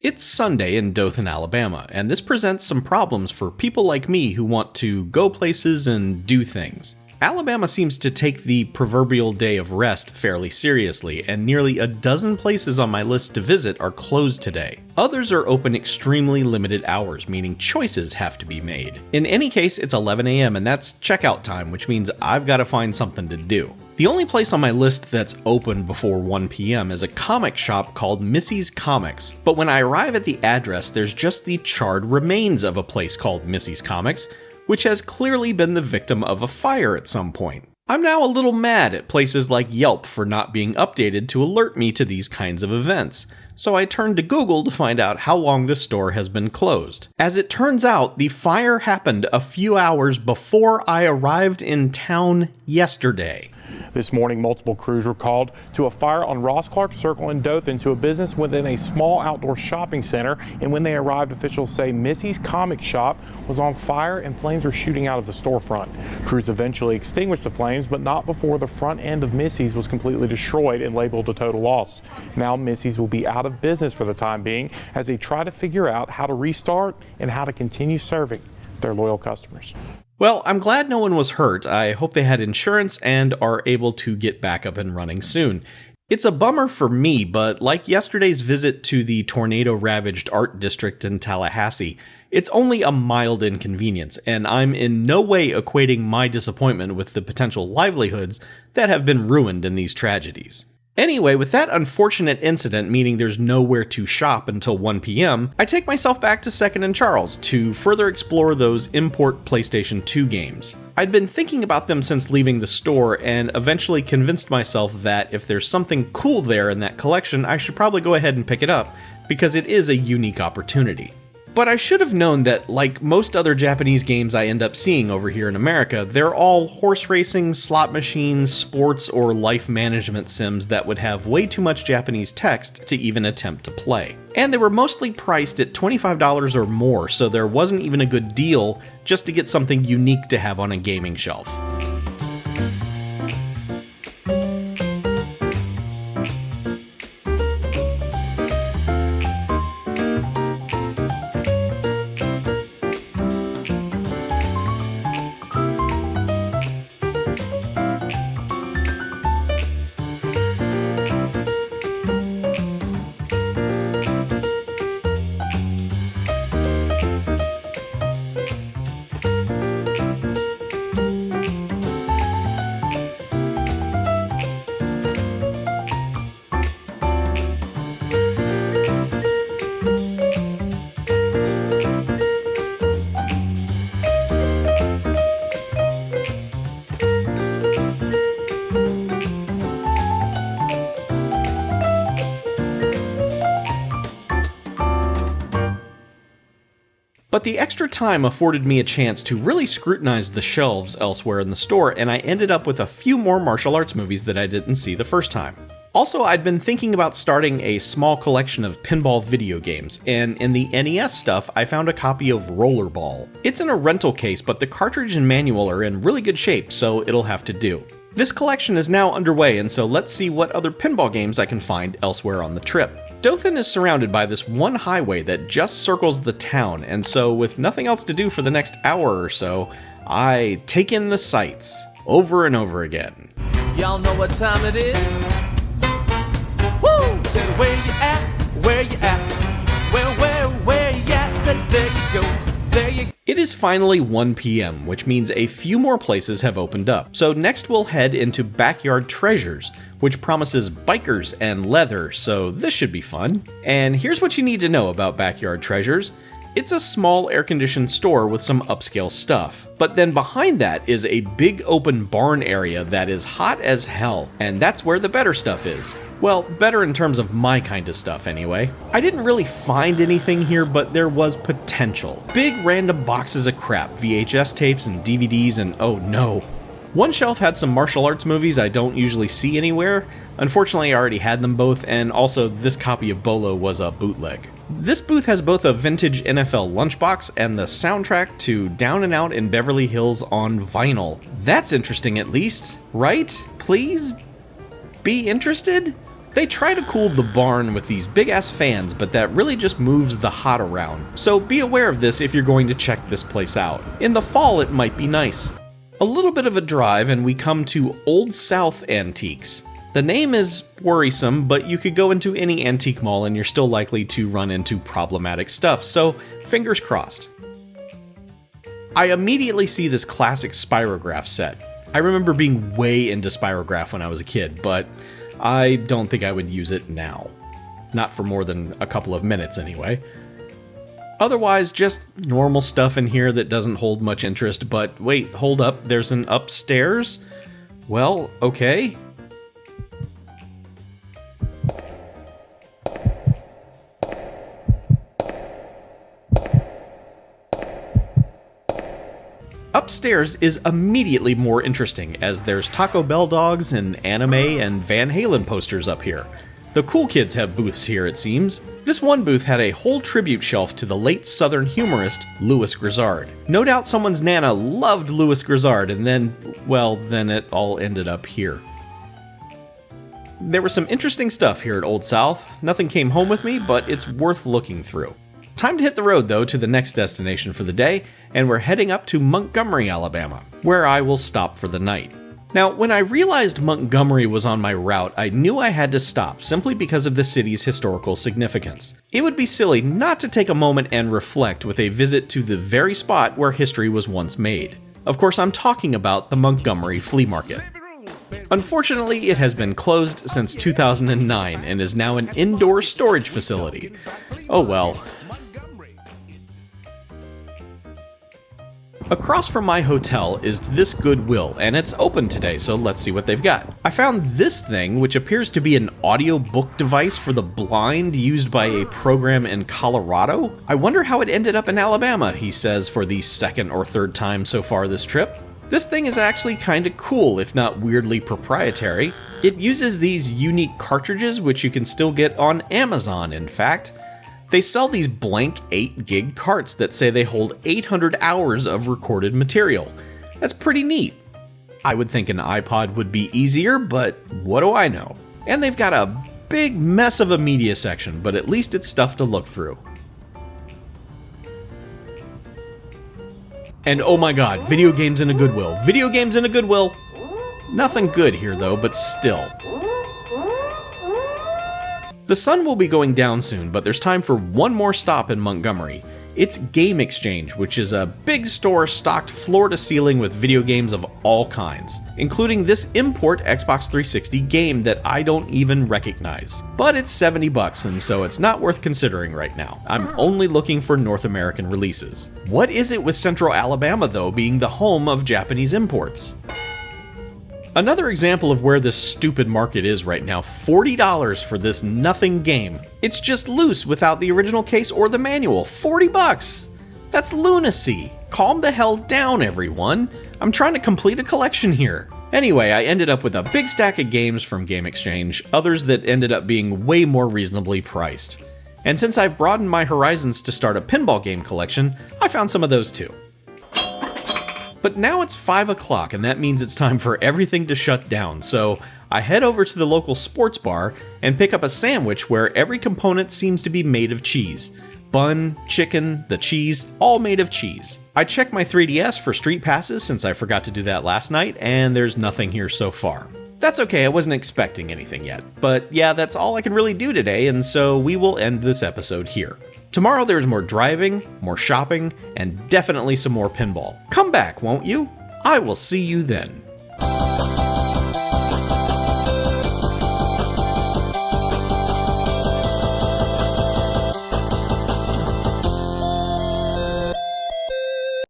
It's Sunday in Dothan, Alabama, and this presents some problems for people like me who want to go places and do things. Alabama seems to take the proverbial day of rest fairly seriously, and nearly a dozen places on my list to visit are closed today. Others are open extremely limited hours, meaning choices have to be made. In any case, it's 11 a.m. and that's checkout time, which means I've got to find something to do. The only place on my list that's open before 1 p.m. is a comic shop called Missys Comics, but when I arrive at the address, there's just the charred remains of a place called Missys Comics, which has clearly been the victim of a fire at some point. I'm now a little mad at places like Yelp for not being updated to alert me to these kinds of events, so I turned to Google to find out how long this store has been closed. As it turns out, the fire happened a few hours before I arrived in town yesterday. This morning, multiple crews were called to a fire on Ross Clark Circle in Dothan to a business within a small outdoor shopping center. And when they arrived, officials say Missys Comics shop was on fire and flames were shooting out of the storefront. Crews eventually extinguished the flames, but not before the front end of Missys was completely destroyed and labeled a total loss. Now Missys will be out of business for the time being as they try to figure out how to restart and how to continue serving their loyal customers. Well, I'm glad no one was hurt. I hope they had insurance and are able to get back up and running soon. It's a bummer for me, but like yesterday's visit to the tornado-ravaged art district in Tallahassee, it's only a mild inconvenience, and I'm in no way equating my disappointment with the potential livelihoods that have been ruined in these tragedies. Anyway, with that unfortunate incident meaning there's nowhere to shop until 1 p.m., I take myself back to 2nd and Charles to further explore those import PlayStation 2 games. I'd been thinking about them since leaving the store and eventually convinced myself that if there's something cool there in that collection, I should probably go ahead and pick it up, because it is a unique opportunity. But I should have known that, like most other Japanese games I end up seeing over here in America, they're all horse racing, slot machines, sports, or life management sims that would have way too much Japanese text to even attempt to play. And they were mostly priced at $25 or more, so there wasn't even a good deal just to get something unique to have on a gaming shelf. But the extra time afforded me a chance to really scrutinize the shelves elsewhere in the store, and I ended up with a few more martial arts movies that I didn't see the first time. Also, I'd been thinking about starting a small collection of pinball video games, and in the NES stuff, I found a copy of Rollerball. It's in a rental case, but the cartridge and manual are in really good shape, so it'll have to do. This collection is now underway, and so let's see what other pinball games I can find elsewhere on the trip. Dothan is surrounded by this one highway that just circles the town, and so with nothing else to do for the next hour or so, I take in the sights over and over again. Y'all know what time it is? Woo! Say where you at, where you at, where you at, said there you go, there you go. It is finally 1 p.m., which means a few more places have opened up. So next we'll head into Backyard Treasures, which promises bikers and leather, so this should be fun. And here's what you need to know about Backyard Treasures. It's a small air-conditioned store with some upscale stuff. But then behind that is a big open barn area that is hot as hell, and that's where the better stuff is. Well, better in terms of my kind of stuff anyway. I didn't really find anything here, but there was potential. Big random boxes of crap, VHS tapes and DVDs, and oh no. One shelf had some martial arts movies I don't usually see anywhere. Unfortunately, I already had them both, and also this copy of Bolo was a bootleg. This booth has both a vintage NFL lunchbox and the soundtrack to Down and Out in Beverly Hills on vinyl. That's interesting at least, right? Please be interested? They try to cool the barn with these big-ass fans, but that really just moves the hot around. So be aware of this if you're going to check this place out. In the fall, it might be nice. A little bit of a drive and we come to Old South Antiques. The name is worrisome, but you could go into any antique mall and you're still likely to run into problematic stuff, so fingers crossed. I immediately see this classic spirograph set. I remember being way into spirograph when I was a kid, but I don't think I would use it now. Not for more than a couple of minutes anyway. Otherwise, just normal stuff in here that doesn't hold much interest, but wait, hold up, there's an upstairs? Well, okay. Upstairs is immediately more interesting, as there's Taco Bell dogs and anime and Van Halen posters up here. The cool kids have booths here, it seems. This one booth had a whole tribute shelf to the late Southern humorist Louis Grizzard. No doubt someone's nana loved Louis Grizzard, and then it all ended up here. There was some interesting stuff here at Old South. Nothing came home with me, but it's worth looking through. Time to hit the road, though, to the next destination for the day, and we're heading up to Montgomery, Alabama, where I will stop for the night. Now, when I realized Montgomery was on my route, I knew I had to stop simply because of the city's historical significance. It would be silly not to take a moment and reflect with a visit to the very spot where history was once made. Of course, I'm talking about the Montgomery Flea Market. Unfortunately, it has been closed since 2009 and is now an indoor storage facility. Oh well. Across from my hotel is this Goodwill, and it's open today, so let's see what they've got. I found this thing, which appears to be an audiobook device for the blind used by a program in Colorado. I wonder how it ended up in Alabama, he says for the second or third time so far this trip. This thing is actually kinda cool, if not weirdly proprietary. It uses these unique cartridges, which you can still get on Amazon, in fact. They sell these blank 8 gig carts that say they hold 800 hours of recorded material. That's pretty neat. I would think an iPod would be easier, but what do I know? And they've got a big mess of a media section, but at least it's stuff to look through. And oh my god, video games in a Goodwill. Video games in a Goodwill! Nothing good here though, but still. The sun will be going down soon, but there's time for one more stop in Montgomery. It's Game Exchange, which is a big store stocked floor to ceiling with video games of all kinds, including this import Xbox 360 game that I don't even recognize. But it's $70, and so it's not worth considering right now. I'm only looking for North American releases. What is it with Central Alabama, though, being the home of Japanese imports? Another example of where this stupid market is right now, $40 for this nothing game. It's just loose without the original case or the manual. $40! That's lunacy. Calm the hell down, everyone. I'm trying to complete a collection here. Anyway, I ended up with a big stack of games from Game Exchange, others that ended up being way more reasonably priced. And since I've broadened my horizons to start a pinball game collection, I found some of those too. But now it's 5 o'clock, and that means it's time for everything to shut down, so I head over to the local sports bar and pick up a sandwich where every component seems to be made of cheese. Bun, chicken, the cheese, all made of cheese. I check my 3DS for street passes since I forgot to do that last night, and there's nothing here so far. That's okay, I wasn't expecting anything yet. But yeah, that's all I can really do today, and so we will end this episode here. Tomorrow there's more driving, more shopping, and definitely some more pinball. Come back, won't you? I will see you then.